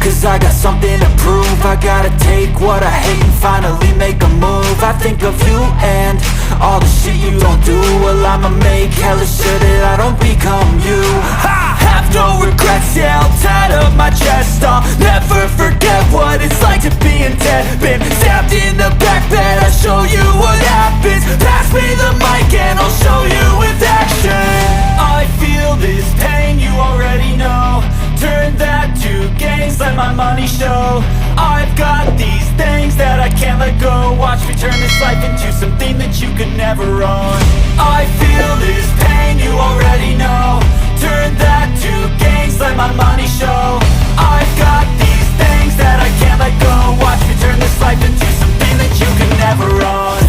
cause I got something to prove. I gotta take what I hate and finally make a move. I think of you and all the shit you don't do. Well, I'ma make hella sure that I don't become you. I have no regrets, yeah, I'll tie up my chest. I'll never forget what it's like to be in debt. Been stabbed in the back bed, I'll show you what happens. Pass me the mic and I'll show you with action. I feel this pain, you already know. Turn that to gains, let my money show. I've got these things that I can't let go. Watch me turn this life into something that you could never own. I feel this pain, you already know. Turn that to gains, let my money show. I've got these things that I can't let go. Watch me turn this life into something that you could never own.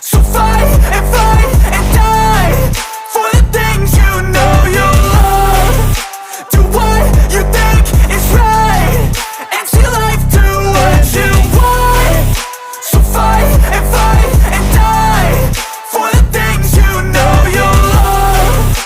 So fight and die for the things you know you love. Do what you think is right and see life do what you want. So fight and die for the things you know you love.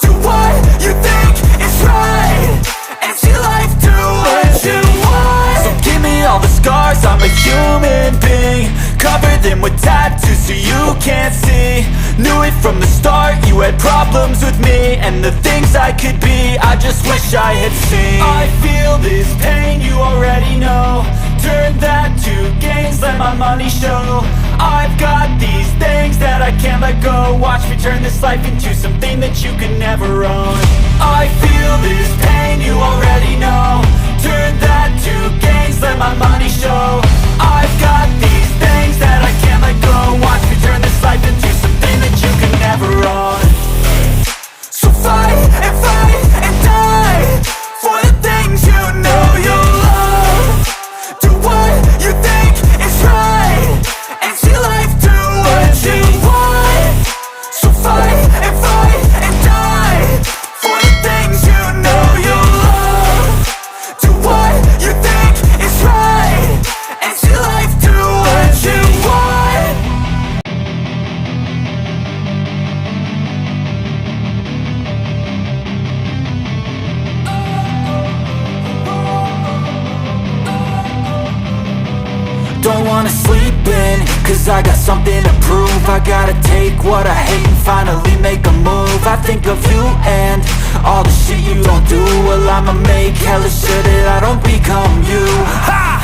Do what you think is right and see life do what you want. So give me all the scars, I'm a human being. Cover them with tattoos so you can't see. Knew it from the start, you had problems with me and the things I could be, I just wish I had seen. I feel this pain, you already know. Turn that to gains, let my money show. I've got these things that I can't let go. Watch me turn this life into something that you could never own. I feel this pain, you already know. Turn that to gains, let my money show. I've got these things that I can't let go. Watch me turn this life into something that you could never own. So fight and die for the things you know you love. Do what you think is right and see life do what you want. So fight and die for the things you know you love. Do what you think is right and see life do what you want. Don't wanna sleep in, cause I got something to prove. I gotta take what I hate and finally make a move. I think of you and all the shit you don't do. Well, I'ma make hella sure that I don't become you.